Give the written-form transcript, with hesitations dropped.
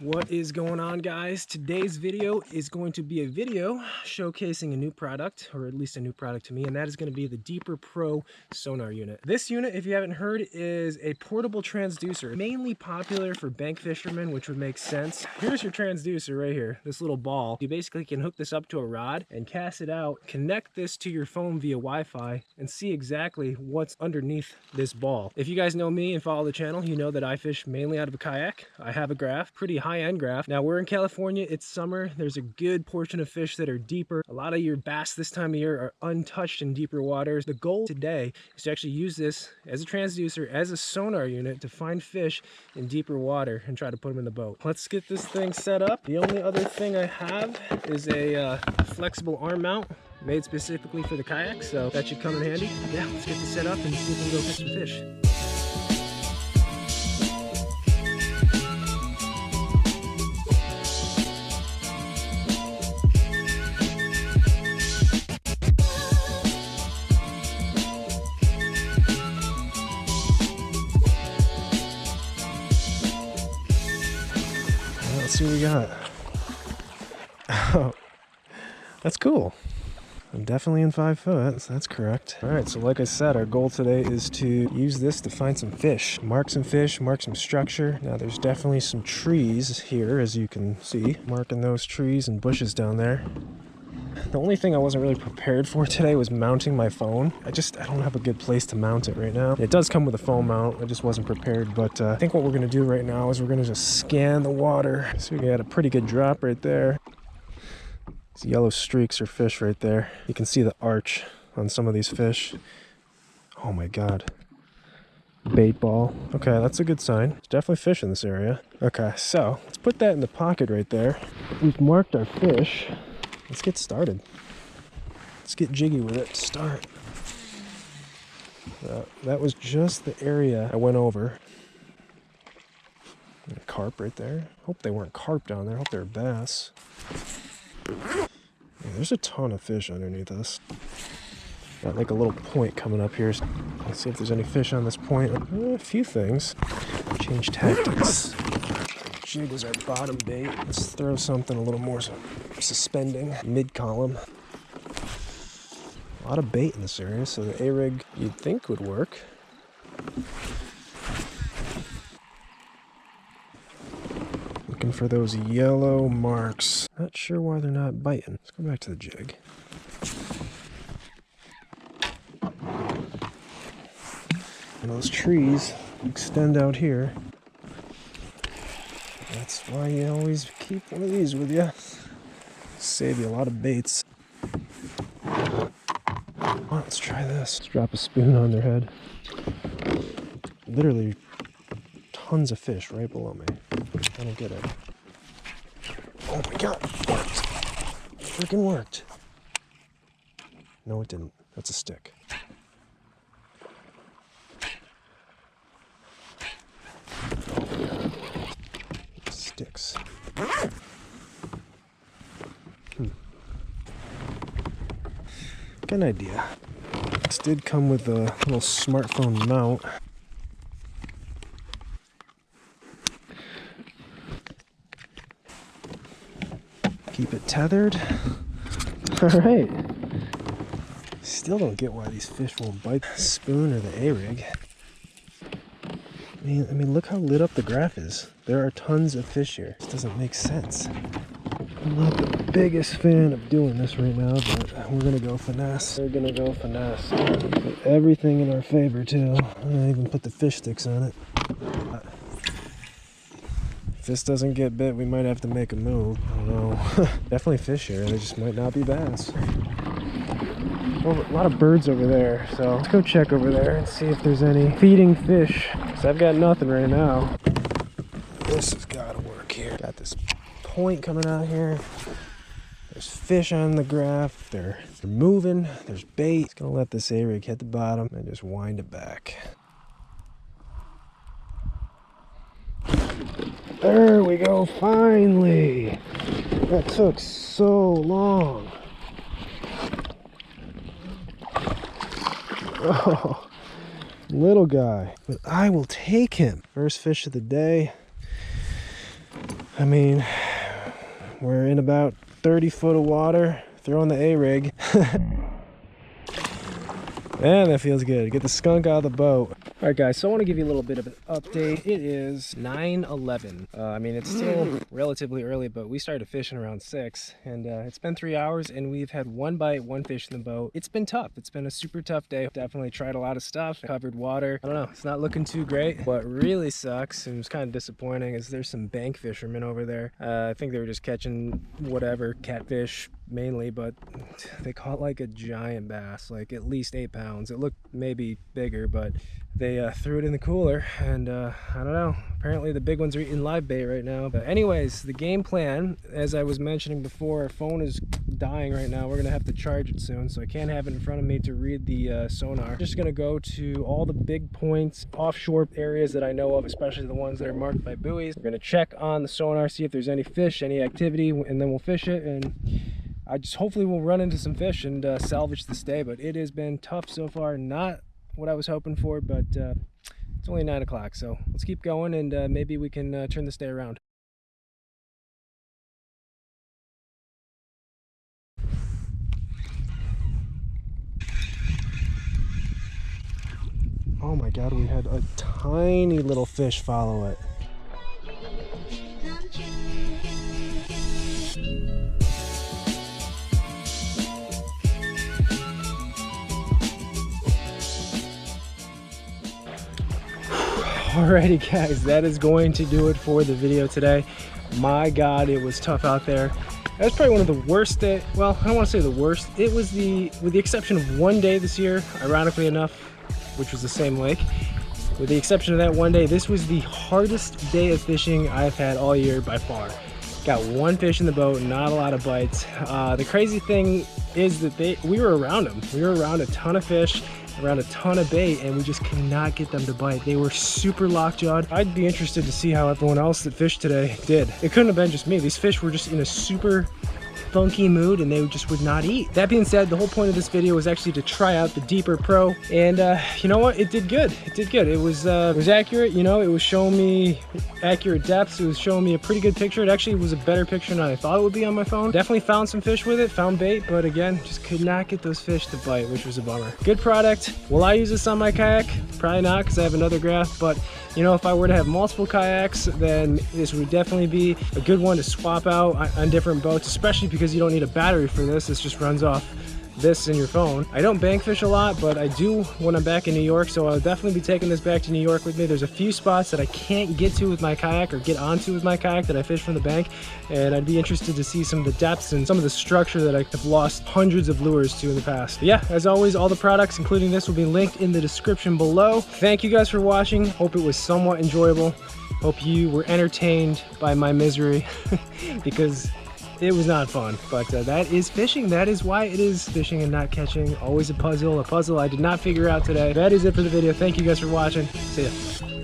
What is going on, guys? Today's video is going to be a video showcasing a new product, or at least a new product to me, and that is going to be the Deeper Pro sonar unit. This unit, if you haven't heard, is a portable transducer, mainly popular for bank fishermen, which would make sense. Here's your transducer right here, this little ball. You basically can hook this up to a rod and cast it out, connect this to your phone via Wi-Fi, and see exactly what's underneath this ball. If you guys know me and follow the channel, you know that I fish mainly out of a kayak. I have a graph, pretty high-end graph. Now we're in California, it's summer. There's a good portion of fish that are deeper. A lot of your bass this time of year are untouched in deeper waters. The goal today is to actually use this as a transducer, as a sonar unit to find fish in deeper water and try to put them in the boat. Let's get this thing set up. The only other thing I have is a flexible arm mount made specifically for the kayak, so that should come in handy. Yeah, let's get this set up and see if we can go catch some fish. Let's see what we got. Oh, that's cool. I'm definitely in 5 foot, so that's correct. All right, so like I said, our goal today is to use this to find some fish. Mark some fish, mark some structure. Now there's definitely some trees here, as you can see. Marking those trees and bushes down there. The only thing I wasn't really prepared for today was mounting my phone. I don't have a good place to mount it right now. It does come with a phone mount. I just wasn't prepared, but I think what we're gonna do right now is we're gonna just scan the water. So we got a pretty good drop right there. These yellow streaks are fish right there. You can see the arch on some of these fish. Oh my God. Bait ball. Okay, that's a good sign. There's definitely fish in this area. Okay, so let's put that in the pocket right there. We've marked our fish. Let's get started. Let's get jiggy with it to start. That was just the area I went over. And a carp right there. Hope they weren't carp down there. Hope they were bass. Yeah, there's a ton of fish underneath us. Got like a little point coming up here. Let's see if there's any fish on this point. A few things. Change tactics. Jig was our bottom bait. Let's throw something a little more suspending. Mid-column. A lot of bait in this area, so the A-rig you'd think would work. Looking for those yellow marks. Not sure why they're not biting. Let's go back to the jig. And those trees extend out here. That's why you always keep one of these with you. Save you a lot of baits. Let's try this. Let's drop a spoon on their head. Literally tons of fish right below me. I don't get it. Oh my God, it worked. It freaking worked. No, it didn't. That's a stick. Oh my God. Sticks. Got an idea. This did come with a little smartphone mount. Keep it tethered. Alright. Still don't get why these fish won't bite the spoon or the A-rig. I mean, look how lit up the graph is. There are tons of fish here. This doesn't make sense. I'm not the biggest fan of doing this right now, but we're gonna go finesse. We're gonna go finesse. Put everything in our favor too. I even put the fish sticks on it. If this doesn't get bit, we might have to make a move. I don't know. Definitely fish here. They just might not be bass. Well, a lot of birds over there, so let's go check over there and see if there's any feeding fish. Because I've got nothing right now. This has got to work here. Got this point coming out here. There's fish on the graph. They're moving. There's bait. Just gonna let this A-rig hit the bottom and just wind it back. There we go, finally. That took so long. Oh, little guy, but I will take him. First fish of the day. I mean, we're in about 30 foot of water, throwing the A-rig. Man, that feels good. Get the skunk out of the boat. All right, guys, so I want to give you a little bit of an update. It is 9:11. I mean, it's still relatively early, but we started fishing around 6, and it's been 3 hours, and we've had one bite, one fish in the boat. It's been tough. It's been a super tough day. Definitely tried a lot of stuff, covered water. I don't know, it's not looking too great. What really sucks, and it's kind of disappointing, is there's some bank fishermen over there. I think they were just catching whatever, catfish mainly, but they caught like a giant bass, like at least 8 pounds. It looked maybe bigger, but they threw it in the cooler, and I don't know, apparently the big ones are eating live bait right now. But anyways, the game plan, as I was mentioning before, our phone is dying right now. We're gonna have to charge it soon, so I can't have it in front of me to read the sonar. Just gonna go to all the big points, offshore areas that I know of, especially the ones that are marked by buoys. We're gonna check on the sonar, see if there's any fish, any activity, and then we'll fish it. And I just hopefully we'll run into some fish and salvage this day. But it has been tough so far. Not what I was hoping for, but it's only 9 o'clock, so let's keep going, and maybe we can turn this day around. Oh my god, we had a tiny little fish follow it. Alrighty guys, that is going to do it for the video today. My god, it was tough out there. That was probably one of the worst day. Well, I don't want to say the worst. It was with the exception of one day this year, ironically enough, which was the same lake. With the exception of that one day, this was the hardest day of fishing I've had all year by far. Got one fish in the boat, not a lot of bites. The crazy thing is that we were around them. We were around a ton of fish, around a ton of bait, and we just could not get them to bite. They were super lockjawed. I'd be interested to see how everyone else that fished today did. It couldn't have been just me. These fish were just in a super funky mood, and they just would not eat. That being said, the whole point of this video was actually to try out the Deeper Pro, and you know what, it did good. It did good. It was accurate. You know, it was showing me accurate depths. It was showing me a pretty good picture. It actually was a better picture than I thought it would be on my phone. Definitely found some fish with it, found bait, but again, just could not get those fish to bite, which was a bummer. Good product. Will I use this on my kayak? Probably not, because I have another graph, but you know, if I were to have multiple kayaks, then this would definitely be a good one to swap out on different boats, especially because you don't need a battery for this. This just runs off this in your phone. I don't bank fish a lot, but I do when I'm back in New York, so I'll definitely be taking this back to New York with me. There's a few spots that I can't get to with my kayak or get onto with my kayak that I fish from the bank, and I'd be interested to see some of the depths and some of the structure that I have lost hundreds of lures to in the past. But yeah, as always, all the products, including this, will be linked in the description below. Thank you guys for watching. Hope it was somewhat enjoyable. Hope you were entertained by my misery because it was not fun, but that is fishing. That is why it is fishing and not catching. Always a puzzle I did not figure out today. That is it for the video. Thank you guys for watching. See ya.